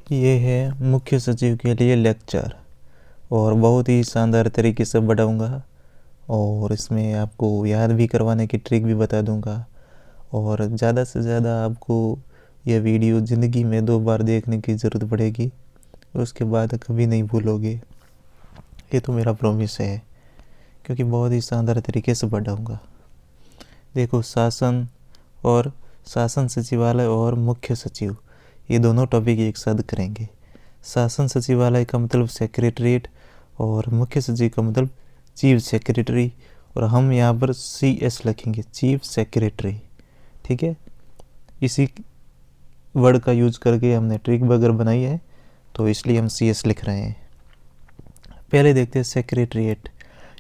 ये है मुख्य सचिव के लिए लेक्चर और बहुत ही शानदार तरीके से बढ़ाऊँगा और इसमें आपको याद भी करवाने की ट्रिक भी बता दूँगा और ज़्यादा से ज़्यादा आपको यह वीडियो ज़िंदगी में 2 बार देखने की ज़रूरत पड़ेगी। उसके बाद कभी नहीं भूलोगे, ये तो मेरा प्रॉमिस है, क्योंकि बहुत ही शानदार तरीके से बढ़ाऊँगा। देखो, शासन सचिवालय और मुख्य सचिव, ये दोनों टॉपिक एक साथ करेंगे। शासन सचिवालय का मतलब सेक्रेटरीट और मुख्य सचिव का मतलब चीफ सेक्रेटरी, और हम यहाँ पर CS लिखेंगे, चीफ सेक्रेटरी। ठीक है, इसी वर्ड का यूज करके हमने ट्रिक वगैरह बनाई है, तो इसलिए हम CS लिख रहे हैं। पहले देखते हैं सेक्रेटरीट,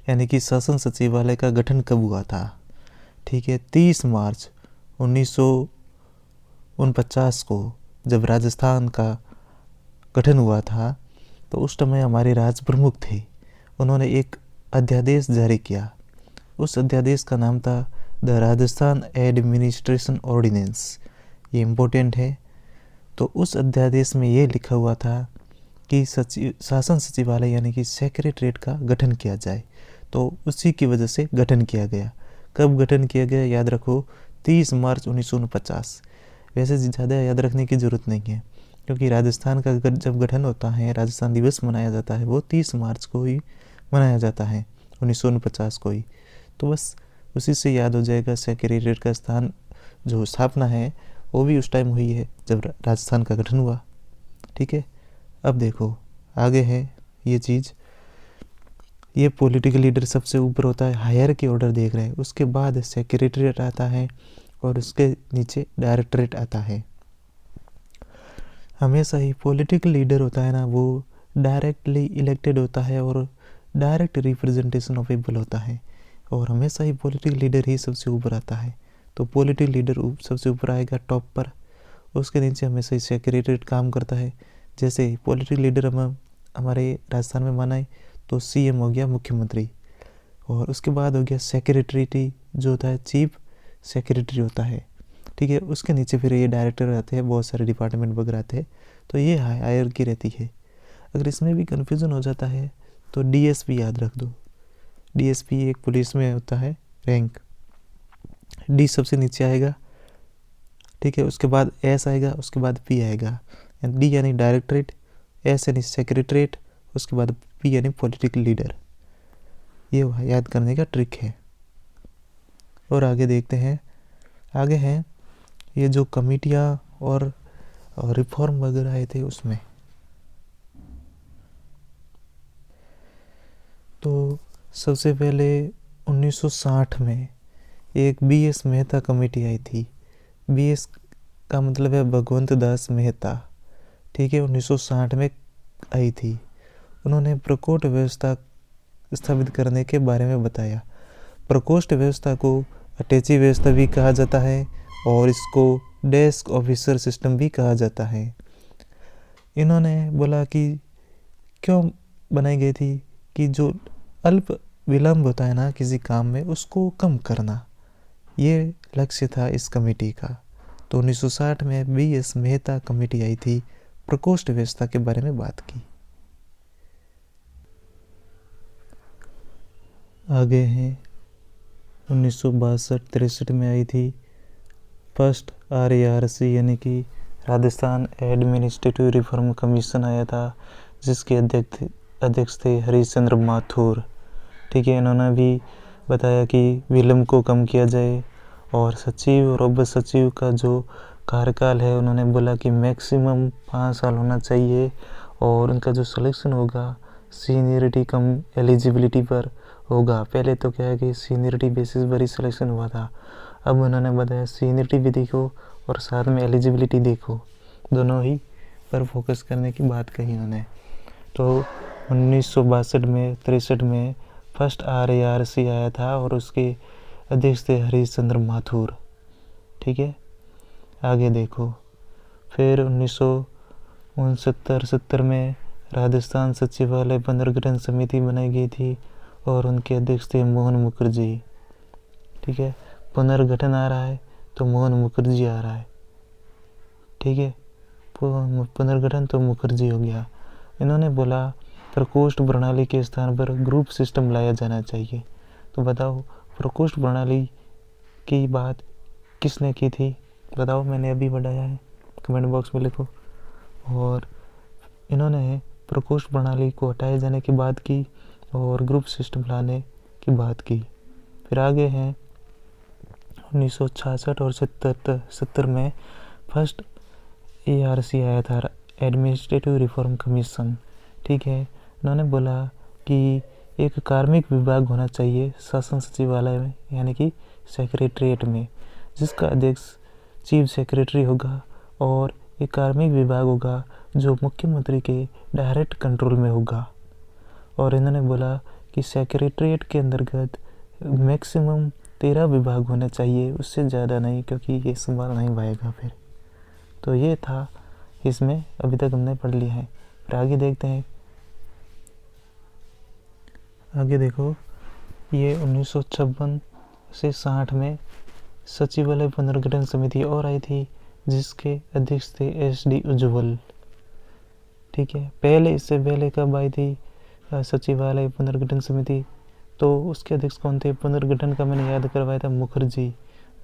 यानी कि शासन सचिवालय का गठन कब हुआ था। ठीक है, 30 मार्च 1949 को जब राजस्थान का गठन हुआ था, तो उस समय हमारे राज प्रमुख थे, उन्होंने एक अध्यादेश जारी किया। उस अध्यादेश का नाम था द राजस्थान एडमिनिस्ट्रेशन ऑर्डिनेंस। ये इम्पोर्टेंट है। तो उस अध्यादेश में ये लिखा हुआ था कि शासन सचिवालय यानी कि सेक्रेटरीट का गठन किया जाए, तो उसी की वजह से गठन किया गया। कब गठन किया गया, याद रखो, 30 मार्च 1949। वैसे ज़्यादा याद रखने की ज़रूरत नहीं है, क्योंकि राजस्थान का जब गठन होता है, राजस्थान दिवस मनाया जाता है, वो 30 मार्च को ही मनाया जाता है, 1949 को ही। तो बस उसी से याद हो जाएगा। सेक्रेटरीट का स्थान जो स्थापना है वो भी उस टाइम हुई है जब राजस्थान का गठन हुआ। ठीक है, अब देखो आगे है ये चीज़। ये पॉलिटिकल लीडर सबसे ऊपर होता है, हायर की ऑर्डर देख रहे हैं। उसके बाद सेक्रेटरीट आता है और उसके नीचे डायरेक्टरेट आता है। हमेशा ही पॉलिटिकल लीडर होता है ना, वो डायरेक्टली इलेक्टेड होता है और डायरेक्ट रिप्रेजेंटेशन ऑफ पीपल होता है, और हमेशा ही पॉलिटिकल लीडर ही सबसे ऊपर आता है। तो पॉलिटिकल लीडर सबसे ऊपर आएगा टॉप पर, उसके नीचे हमेशा ही सेक्रेटरीट काम करता है। जैसे पॉलिटिकल लीडर हम हमारे राजस्थान में माना है तो CM हो गया, मुख्यमंत्री, और उसके बाद हो गया सेक्रेटरी जो होता है चीफ सेक्रेटरी होता है। ठीक है, उसके नीचे फिर ये डायरेक्टर आते हैं, बहुत सारे डिपार्टमेंट वगैरह आते हैं, तो ये हायरार्की रहती है। अगर इसमें भी कन्फ्यूज़न हो जाता है तो DSP याद रख दो। DSP एक पुलिस में होता है रैंक, D सबसे नीचे आएगा। ठीक है, उसके बाद S आएगा, उसके बाद P आएगा। D यानी डायरेक्टरेट, S यानी सेक्रेटरेट, उसके बाद P यानी पॉलिटिकल लीडर। ये याद करने का ट्रिक है। और आगे देखते हैं, आगे हैं ये जो कमिटियाँ और रिफॉर्म वगैरह आए थे उसमें। तो सबसे पहले 1960 में एक BS मेहता कमेटी आई थी। BS का मतलब है भगवंत दास मेहता। ठीक है, 1960 में आई थी। उन्होंने प्रकोष्ठ व्यवस्था स्थापित करने के बारे में बताया। प्रकोष्ठ व्यवस्था को अटैची व्यवस्था भी कहा जाता है और इसको डेस्क ऑफिसर सिस्टम भी कहा जाता है। इन्होंने बोला कि क्यों बनाई गई थी कि जो अल्प विलंब होता है ना किसी काम में, उसको कम करना, ये लक्ष्य था इस कमेटी का। तो 1960 में BS मेहता कमेटी आई थी, प्रकोष्ठ व्यवस्था के बारे में बात की। आगे हैं 1962-63 में आई थी फर्स्ट RARC, यानी कि राजस्थान एडमिनिस्ट्रेटिव रिफॉर्म कमीशन आया था, जिसके अध्यक्ष थे हरीशचंद्र माथुर। ठीक है, इन्होंने भी बताया कि विलंब को कम किया जाए, और सचिव और उप सचिव का जो कार्यकाल है उन्होंने बोला कि मैक्सिमम 5 साल होना चाहिए, और उनका जो सिलेक्शन होगा सीनियरिटी कम एलिजिबिलिटी पर होगा। पहले तो क्या है कि सीनियरिटी बेसिस पर ही सिलेक्शन हुआ था, अब उन्होंने बताया सीनियरिटी भी देखो और साथ में एलिजिबिलिटी देखो, दोनों ही पर फोकस करने की बात कही उन्होंने। तो 1962-63 में फर्स्ट RARC आया था और उसके अध्यक्ष थे हरीशचंद्र माथुर। ठीक है, आगे देखो, फिर 1969-70 में राजस्थान सचिवालय पुनर्गठन समिति बनाई गई थी और उनके अध्यक्ष थे मोहन मुखर्जी। ठीक है, पुनर्गठन आ रहा है तो मोहन मुखर्जी आ रहा है। ठीक है, पुनर्गठन तो मुखर्जी हो गया। इन्होंने बोला प्रकोष्ठ प्रणाली के स्थान पर ग्रुप सिस्टम लाया जाना चाहिए। तो बताओ प्रकोष्ठ प्रणाली की बात किसने की थी? बताओ, मैंने अभी बताया है, कमेंट बॉक्स में लिखो। और इन्होंने प्रकोष्ठ प्रणाली को हटाए जाने की बात की और ग्रुप सिस्टम लाने की बात की। फिर आगे हैं 1966 और 70 में फर्स्ट ARC आया था, एडमिनिस्ट्रेटिव रिफॉर्म कमीशन। ठीक है, इन्होंने बोला कि एक कार्मिक विभाग होना चाहिए शासन सचिवालय में, यानी कि सेक्रेटरीट में, जिसका अध्यक्ष चीफ सेक्रेटरी होगा और एक कार्मिक विभाग होगा जो मुख्यमंत्री के डायरेक्ट कंट्रोल में होगा। और इन्होंने बोला कि सेक्रेटरीट के अंतर्गत मैक्सिमम 13 विभाग होने चाहिए, उससे ज़्यादा नहीं, क्योंकि ये संभाल नहीं पाएगा फिर। तो ये था, इसमें अभी तक हमने पढ़ लिया है। फिर आगे देखते हैं। आगे देखो, ये 1956 से 60 में सचिवालय पुनर्गठन समिति और आई थी, जिसके अध्यक्ष थे SD उज्ज्वल। ठीक है, पहले इससे पहले कब आई थी सचिवालय पुनर्गठन समिति? तो उसके अध्यक्ष कौन थे? पुनर्गठन का मैंने याद करवाया था, मुखर्जी,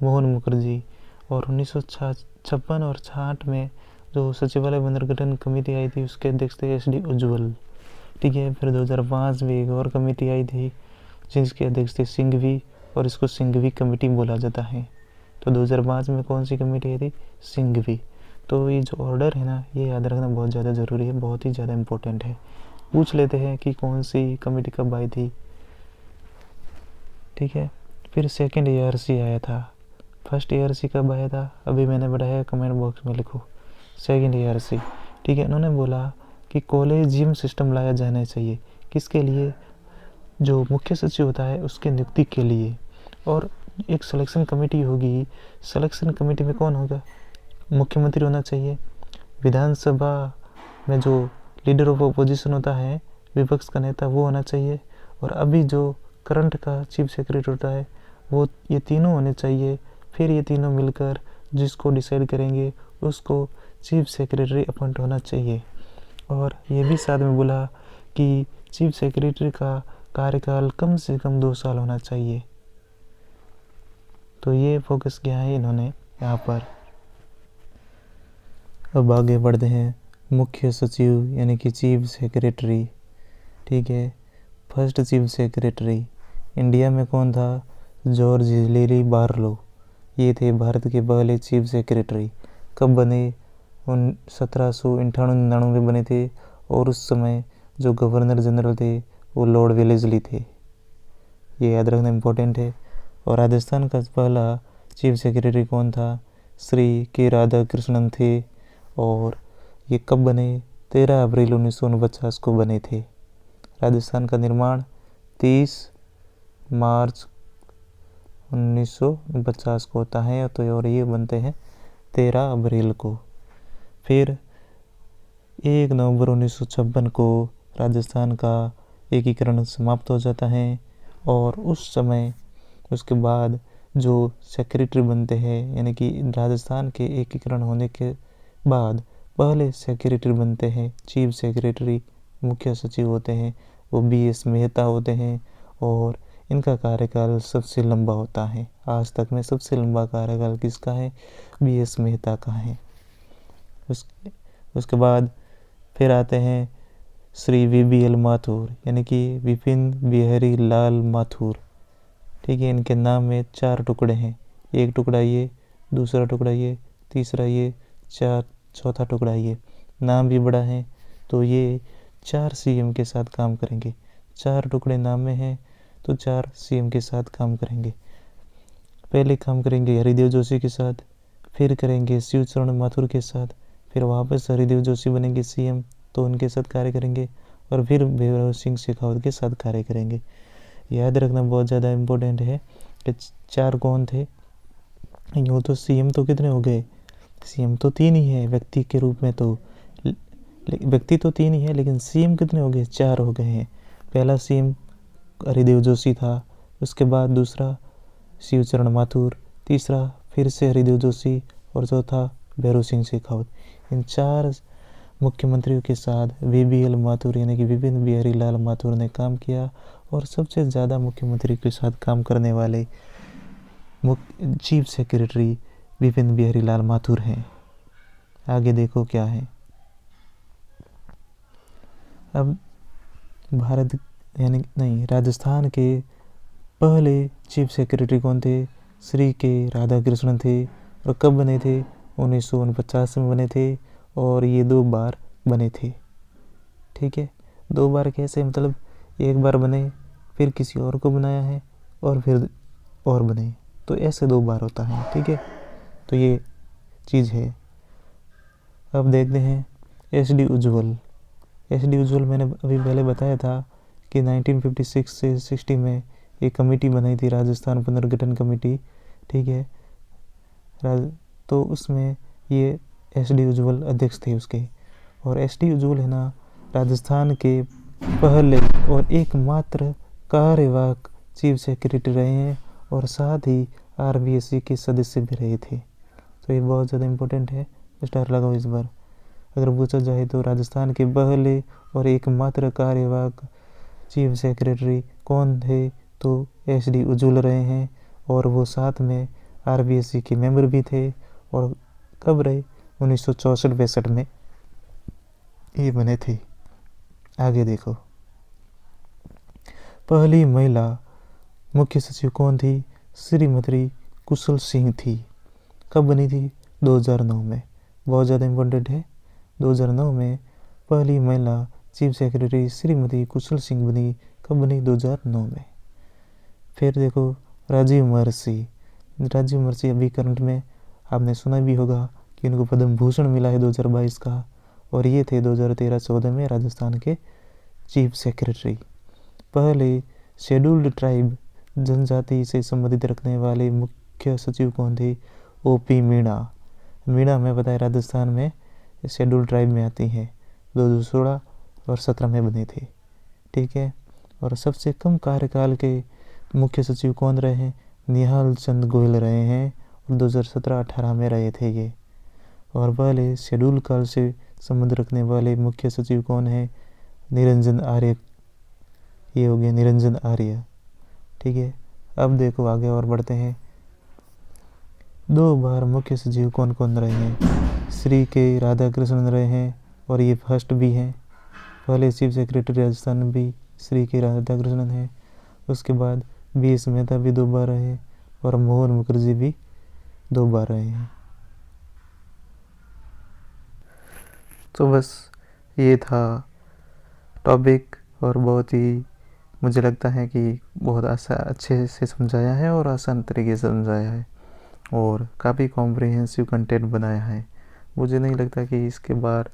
मोहन मुखर्जी। और 1956 और 60 में जो सचिवालय पुनर्गठन कमेटी आई थी, उसके अध्यक्ष थे SD उज्ज्वल। ठीक है, फिर 2005 में एक और कमेटी आई थी, जिसके अध्यक्ष थे सिंघवी, और इसको सिंघवी कमेटी बोला जाता है। तो 2005 में कौन सी कमेटी आई थी? सिंघवी। तो ये जो ऑर्डर है ना, ये याद रखना बहुत ज़्यादा ज़रूरी है, बहुत ही ज़्यादा इम्पोर्टेंट है। पूछ लेते हैं कि कौन सी कमेटी कब आई थी। ठीक है, फिर सेकंड ARC आया था। फर्स्ट ARC कब आया था? अभी मैंने बताया, कमेंट बॉक्स में लिखो सेकंड ARC। ठीक है, उन्होंने बोला कि कॉलेजियम सिस्टम लाया जाना चाहिए। किसके लिए? जो मुख्य सचिव होता है उसके नियुक्ति के लिए। और एक सिलेक्शन कमेटी होगी, सिलेक्शन कमेटी में कौन होगा? मुख्यमंत्री होना चाहिए। विधानसभा में जो लीडर ऑफ अपोजिशन होता है, विपक्ष का नेता, वो होना चाहिए। और अभी जो करंट का चीफ सेक्रेटरी होता है, वो, ये तीनों होने चाहिए। फिर ये तीनों मिलकर जिसको डिसाइड करेंगे उसको चीफ सेक्रेटरी अपॉइंट होना चाहिए। और ये भी साथ में बोला कि चीफ सेक्रेटरी का कार्यकाल कम से कम 2 साल होना चाहिए। तो ये फोकस किया है इन्होंने यहाँ पर। अब आगे बढ़ते हैं, मुख्य सचिव यानी कि चीफ सेक्रेटरी। ठीक है, फर्स्ट चीफ सेक्रेटरी इंडिया में कौन था? George Hillary Barlow. ये थे भारत के पहले चीफ सेक्रेटरी। कब बने? 1798-99 बने थे। और उस समय जो गवर्नर जनरल थे वो लॉर्ड वेलेस्ली थे। ये याद रखना इम्पोर्टेंट है। और राजस्थान का पहला चीफ सेक्रेटरी कौन था? श्री के राधाकृष्णन थे। और ये कब बने? 13 अप्रैल 1949 को बने थे। राजस्थान का निर्माण 30 मार्च 1950 को होता है, तो और ये बनते हैं 13 अप्रैल को। फिर 1 नवंबर 1956 को राजस्थान का एकीकरण समाप्त हो जाता है। और उस समय उसके बाद जो सेक्रेटरी बनते हैं, यानी कि राजस्थान के एकीकरण होने के बाद पहले सेक्रेटरी बनते हैं चीफ सेक्रेटरी, मुख्य सचिव होते हैं, वो BS मेहता होते हैं। और इनका कार्यकाल सबसे लंबा होता है। आज तक में सबसे लंबा कार्यकाल किसका है? BS मेहता का है। उसके बाद फिर आते हैं श्री VBL माथुर, यानी कि विपिन बिहारी लाल माथुर। ठीक है, इनके नाम में 4 टुकड़े हैं। एक टुकड़ा ये, दूसरा टुकड़ा ये, तीसरा ये, चौथा टुकड़ा ये। नाम भी बड़ा है, तो ये 4 CM के साथ काम करेंगे। 4 टुकड़े नाम में हैं, तो 4 CM के साथ काम करेंगे। पहले काम करेंगे हरिदेव जोशी के साथ, फिर करेंगे शिवचरण माथुर के साथ, फिर वापस हरिदेव जोशी बनेंगे CM, तो उनके साथ कार्य करेंगे। और फिर भीमराव सिंह शेखावत के साथ कार्य करेंगे। याद रखना बहुत ज़्यादा इम्पोर्टेंट है कि 4 कौन थे। यूँ तो CM तो कितने हो गए? CM तो 3 ही है व्यक्ति के रूप में, तो व्यक्ति तो 3 ही है, लेकिन CM कितने हो गए? 4 हो गए हैं। पहला CM हरिदेव जोशी था, उसके बाद दूसरा शिवचरण माथुर, तीसरा फिर से हरिदेव जोशी, और चौथा भैरों सिंह शेखावत। इन 4 मुख्यमंत्रियों के साथ VBL माथुर यानी कि विपिन बिहारी लाल माथुर ने काम किया और सबसे ज़्यादा मुख्यमंत्री के साथ काम करने वाले चीफ सेक्रेटरी विपिन बिहारी लाल माथुर हैं। आगे देखो क्या है। अब राजस्थान के पहले चीफ सेक्रेटरी कौन थे? श्री के राधाकृष्णन थे। और कब बने थे? 1949 में बने थे और ये 2 बार बने थे। ठीक है, 2 बार कैसे? मतलब एक बार बने, फिर किसी और को बनाया है और फिर और बने, तो ऐसे 2 बार होता है। ठीक है, तो ये चीज़ है। अब देखते हैं SD उज्ज्वल। SD उज्ज्वल मैंने अभी पहले बताया था कि 1956 से 60 में एक कमेटी बनाई थी, राजस्थान पुनर्गठन कमेटी। ठीक है, तो उसमें ये SD उज्ज्वल अध्यक्ष थे उसके। और SD उज्ज्वल है ना, राजस्थान के पहले और एकमात्र कार्यवाहक चीफ सेक्रेटरी रहे हैं और साथ ही RBSC के सदस्य भी रहे थे। तो ये बहुत ज़्यादा इम्पोर्टेंट है, स्टार लगाओ इस बार। अगर पूछा जाए तो राजस्थान के पहले और एकमात्र कार्यवाहक चीफ सेक्रेटरी कौन थे, तो SD उज्ज्वल रहे हैं और वो साथ में RBSC के मेंबर भी थे। और कब रहे? 1964-65 में ये बने थे। आगे देखो, पहली महिला मुख्य सचिव कौन थी? श्रीमती कुशल सिंह थी। कब बनी थी? 2009 में। बहुत ज़्यादा इम्पोर्टेंट है। 2009 में पहली महिला चीफ सेक्रेटरी श्रीमती कुशल सिंह बनी। कब बनी? 2009 में। फिर देखो राजीव महर्षि। राजीव महर्षि अभी करंट में आपने सुना भी होगा कि इनको पद्म भूषण मिला है 2022 का, और ये थे 2013-14 में राजस्थान के चीफ सेक्रेटरी। पहले शेड्यूल्ड ट्राइब जनजाति से संबंधित रखने वाले मुख्य सचिव कौन थे? OP मीणा। मीणा हमें पता है राजस्थान में शेड्यूल्ड ट्राइब में आती हैं। 2016 और 17 में बने थे। ठीक है, और सबसे कम कार्यकाल के मुख्य सचिव कौन रहे हैं? निहाल चंद गोयल रहे हैं और 2017-18 में रहे थे ये। और पहले शेड्यूल काल से संबंध रखने वाले मुख्य सचिव कौन है? निरंजन आर्य। ये हो गया निरंजन आर्य। ठीक है, अब देखो आगे और बढ़ते हैं। 2 बार मुख्य सचिव कौन कौन रहे हैं? श्री के राधाकृष्णन रहे हैं और ये फर्स्ट भी हैं। पहले चीफ सेक्रेटरी राजस्थान भी श्री के राधाकृष्णन हैं। उसके बाद BS मेहता भी 2 बार रहे और मोहन मुखर्जी भी 2 बार रहे हैं। तो बस ये था टॉपिक, और बहुत ही मुझे लगता है कि बहुत अच्छे से समझाया है और आसान तरीके से समझाया है और काफ़ी कॉम्प्रिहेंसिव कंटेंट बनाया है। मुझे नहीं लगता कि इसके बाद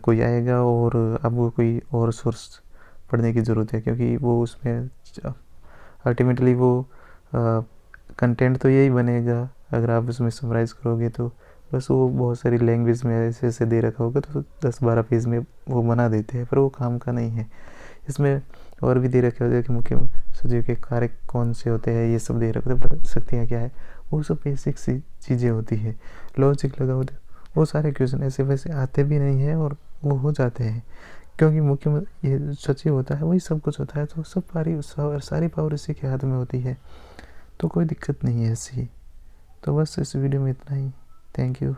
कोई आएगा और आपको कोई और सोर्स पढ़ने की ज़रूरत है, क्योंकि वो उसमें अल्टीमेटली वो कंटेंट तो यही बनेगा। अगर आप उसमें समराइज़ करोगे तो बस वो बहुत सारी लैंग्वेज में ऐसे ऐसे दे रखा होगा तो 10-12 पेज में वो बना देते हैं, पर वो काम का नहीं है। इसमें और भी दे रखे होते हैं कि मुख्य सचिव के कार्य कौन से होते हैं, ये सब दे रखे होते हैं, पर शक्तियाँ क्या है, वो सब बेसिक सी चीज़ें होती है। लॉजिक लगा होता है, वो सारे क्वेश्चन ऐसे वैसे आते भी नहीं हैं और वो हो जाते हैं, क्योंकि मुख्य ये सचिव होता है वही सब कुछ होता है, तो सारी पावर इसी के हाथ में होती है, तो कोई दिक्कत नहीं है ऐसी। तो बस इस वीडियो में इतना ही। Thank you.